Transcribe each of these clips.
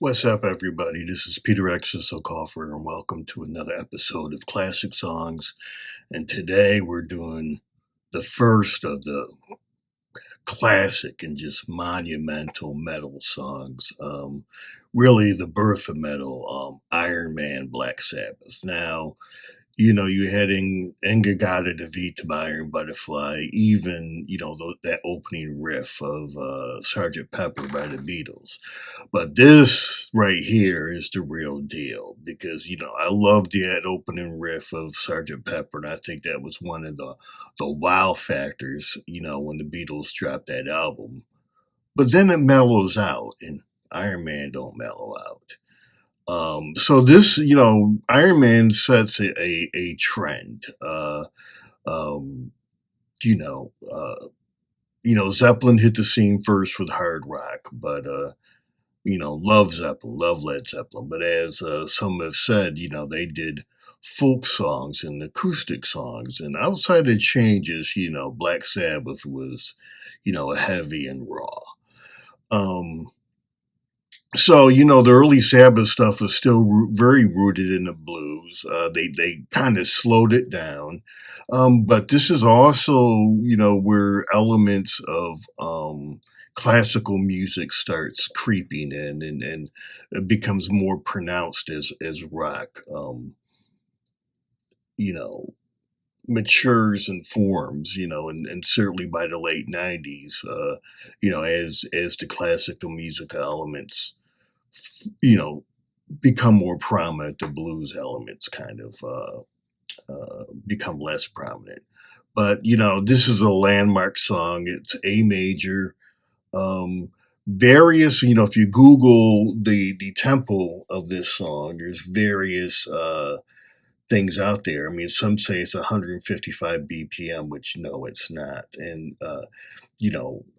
What's up, everybody? This is Peter Exisocoffer, and welcome to another episode of Classic Songs. And today we're doing the first of the classic and just monumental metal songs. Really, the birth of metal, Iron Man, Black Sabbath. Now, you had Engagata de Vita by Iron Butterfly, even, that opening riff of Sgt. Pepper by the Beatles. But this right here is the real deal because, I loved that opening riff of Sgt. Pepper, and I think that was one of the wow factors, when the Beatles dropped that album. But then it mellows out, and Iron Man don't mellow out. So this, Iron Man sets a trend. Um, you know, uh, Zeppelin hit the scene first with hard rock, but love Zeppelin, love Led Zeppelin. But as some have said, they did folk songs and acoustic songs, and outside of changes, Black Sabbath was, heavy and raw. Um, So, the early Sabbath stuff was still very rooted in the blues. They kind of slowed it down, but this is also, where elements of classical music starts creeping in, and it becomes more pronounced as rock, you know, matures and forms, and certainly by the late '90s, as the classical music elements you know, become more prominent, the blues elements kind of become less prominent. But this is a landmark song. It's A major. Um, Various, if you Google the tempo of this song, there's various things out there. I mean, some say it's 155 BPM, which no, it's not. And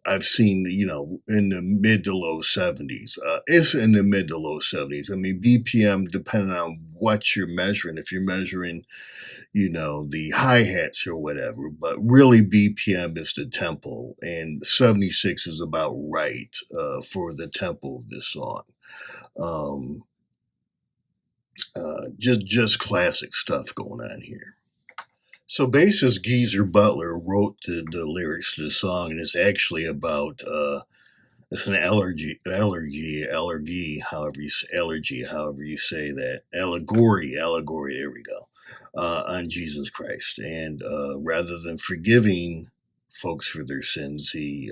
I've seen, in the mid to low 70s. It's in the mid to low 70s. I mean, BPM, depending on what you're measuring, if you're measuring, the hi hats or whatever, but really BPM is the tempo, and 76 is about right for the tempo of this song. Um, just classic stuff going on here. So bassist Geezer Butler wrote the lyrics to the song, and it's actually about it's an allergy, however you say that, allegory. There we go, on Jesus Christ, and rather than forgiving folks for their sins, he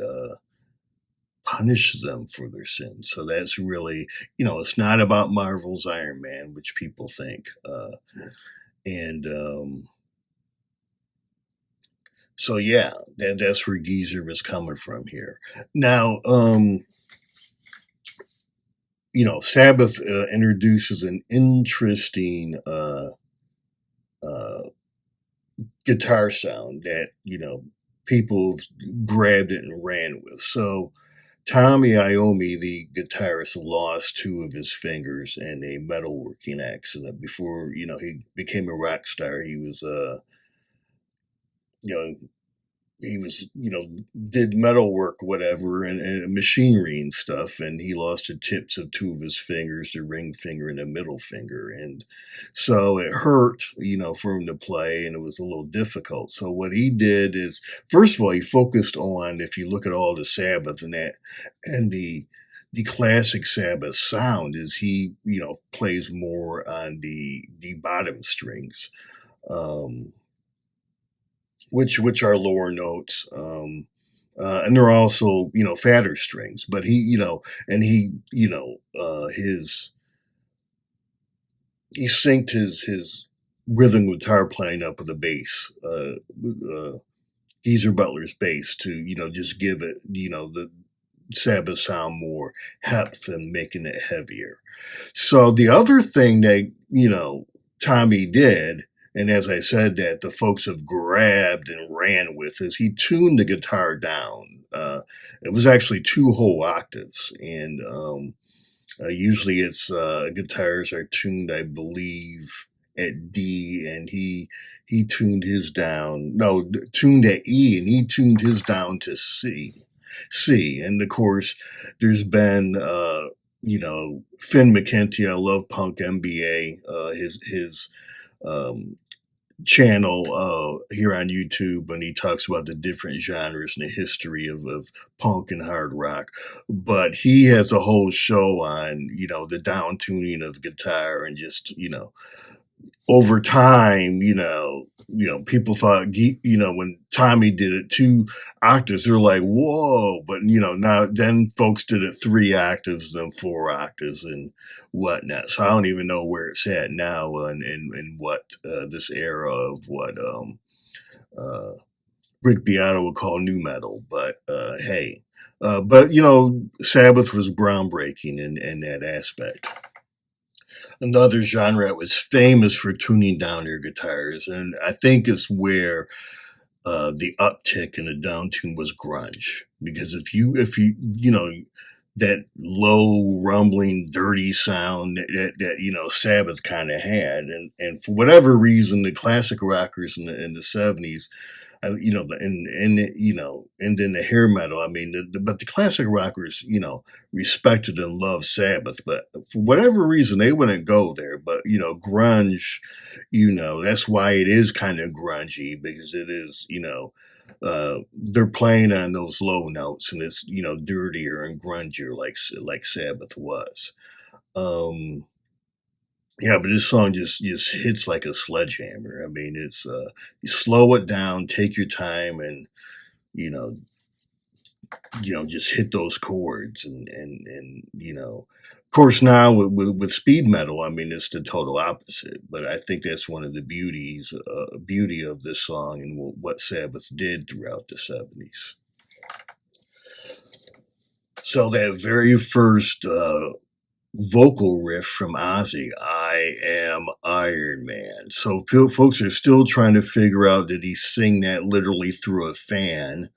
punishes them for their sins. So that's really, it's not about Marvel's Iron Man, which people think, and so yeah, that's where Geezer was coming from here. Now, Sabbath introduces an interesting uh, guitar sound that people grabbed it and ran with. So Tommy Iommi, the guitarist, lost two of his fingers in a metalworking accident before he became a rock star. You know he was, did metal work, whatever, and machinery and stuff. And he lost the tips of two of his fingers, the ring finger and the middle finger. And so it hurt, for him to play, and it was a little difficult. So what he did is, first of all, he focused on, if you look at all the Sabbath and the classic Sabbath sound, is he, plays more on the bottom strings. Um, which are lower notes. And they're also fatter strings. But he and he he synced his rhythm guitar playing up with the bass, Geezer Butler's bass, to just give it the Sabbath sound more heft and making it heavier. So the other thing that Tommy did, and as I said, that the folks have grabbed and ran with, is he tuned the guitar down. It was actually two whole octaves, and usually it's guitars are tuned, I believe, at D, and he tuned his down. No, tuned at E, and he tuned his down to C. And of course, there's been Finn McKenty. I love Punk MBA. His um, channel here on YouTube, and he talks about the different genres and the history of punk and hard rock. But he has a whole show on the down tuning of guitar, and just over time, people thought, when Tommy did it 2 octaves, they're like, whoa. But, now then folks did it 3 octaves, then 4 octaves and whatnot. So I don't even know where it's at now, and what this era of what uh, Rick Beato would call new metal. But hey, but, Sabbath was groundbreaking in that aspect. Another genre that was famous for tuning down their guitars, and I think it's where the uptick in the down tune was grunge. Because if you that low rumbling dirty sound that Sabbath kind of had, and for whatever reason the classic rockers in the 70s, and then the hair metal. I mean, but the classic rockers, respected and loved Sabbath, but for whatever reason, they wouldn't go there. But grunge, that's why it is kind of grungy, because it is, they're playing on those low notes, and it's dirtier and grungier, like Sabbath was. Um, yeah, but this song just hits like a sledgehammer. I mean, it's you slow it down, take your time, and you know, just hit those chords, and of course now with speed metal, I mean, it's the total opposite. But I think that's one of the beauty of this song, and what Sabbath did throughout the 70s. So that very first vocal riff from Ozzy, "I am Iron Man." So folks are still trying to figure out, did he sing that literally through a fan,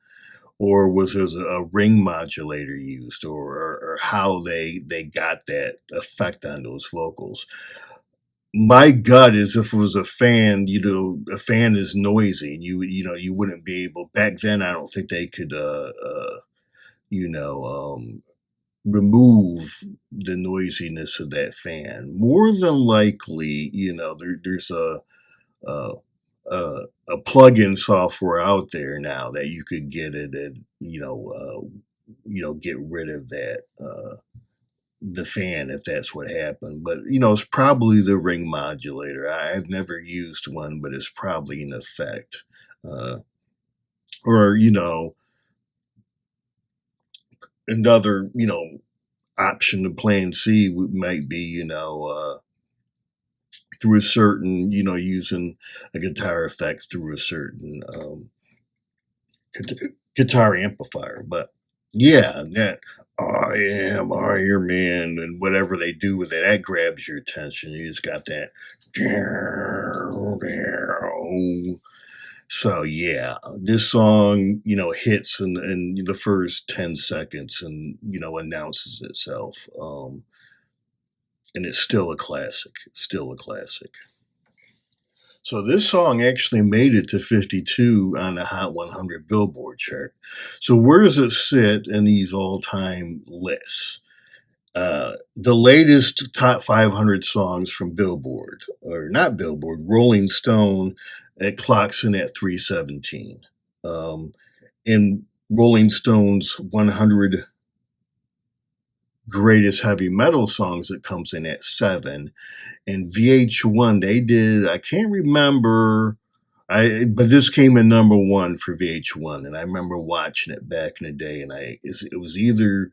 or was there a ring modulator used, or how they got that effect on those vocals. My gut is, if it was a fan, a fan is noisy, and you wouldn't be able, back then. I don't think they could you know remove the noisiness of that fan. More than likely, there's a a plug-in software out there now that you could get it, and get rid of that the fan, if that's what happened. But it's probably the ring modulator. I've never used one, but it's probably in effect. Or another option to plan C might be through a certain, using a guitar effect through a certain guitar amplifier. But yeah, that "I am Iron Man" and whatever they do with it, that grabs your attention. You just got that. So yeah, this song, hits in the first 10 seconds, and announces itself. And it's still a classic. It's still a classic. So this song actually made it to 52 on the Hot 100 Billboard chart. So where does it sit in these all-time lists? The latest top 500 songs from Billboard, or not Billboard, Rolling Stone, it clocks in at 317. In Rolling Stone's 100 greatest heavy metal songs, it comes in at 7. And VH1, they did, I can't remember, but this came in number 1 for VH1, and I remember watching it back in the day, and it was either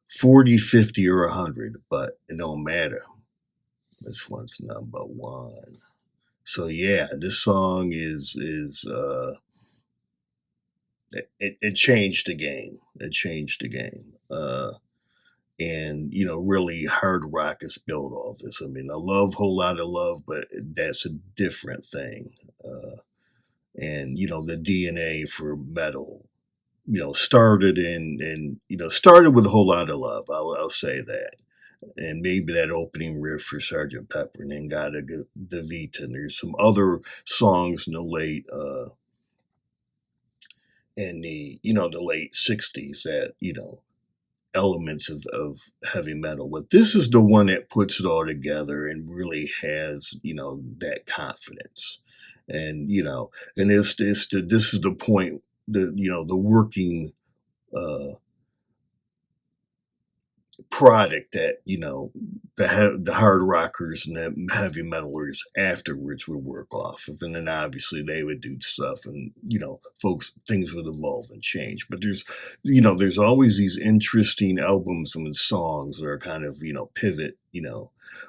40, 50, or 100, but it don't matter. This one's number 1. So yeah, this song is it changed the game. It changed the game. And really, hard rock is built all this. I mean, I love Whole Lot of Love, but that's a different thing. And the DNA for metal, started with A Whole Lot of Love. I'll say that. And maybe that opening riff for Sergeant Pepper, and then got the Vita. And there's some other songs in the late 60s that elements of heavy metal, but this is the one that puts it all together and really has, that confidence. And, and this is the point, the working uh product that the hard rockers and the heavy metalers afterwards would work off of, and then obviously they would do stuff, and folks, things would evolve and change. But there's always these interesting albums and songs that are kind of pivot,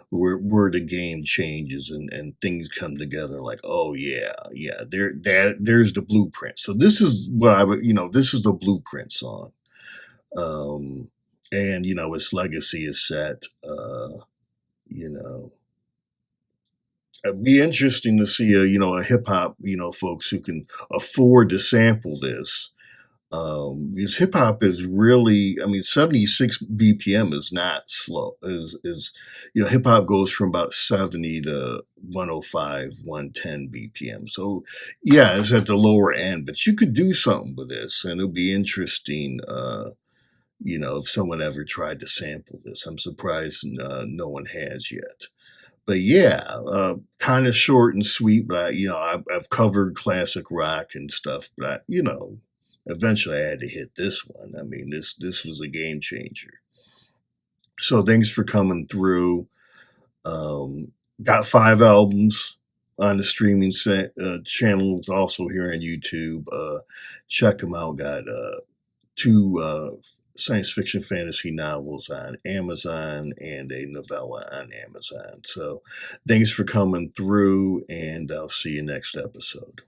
where the game changes and things come together like, oh yeah, yeah, there's the blueprint. So this is what I would, this is the blueprint song. um, and its legacy is set. You know, It'd be interesting to see a hip hop folks who can afford to sample this. Because hip hop is really, I mean, 76 BPM is not slow. Is hip hop goes from about 70 to 105, 110 BPM. So yeah, it's at the lower end, but you could do something with this, and it'll be interesting. If someone ever tried to sample this. I'm surprised no one has yet. But yeah, kind of short and sweet. But I've covered classic rock and stuff. But eventually I had to hit this one. I mean, this was a game changer. So thanks for coming through. Um, got 5 albums on the streaming channels, also here on YouTube. Check them out. Got 2 science fiction fantasy novels on Amazon and a novella on Amazon. So thanks for coming through, and I'll see you next episode.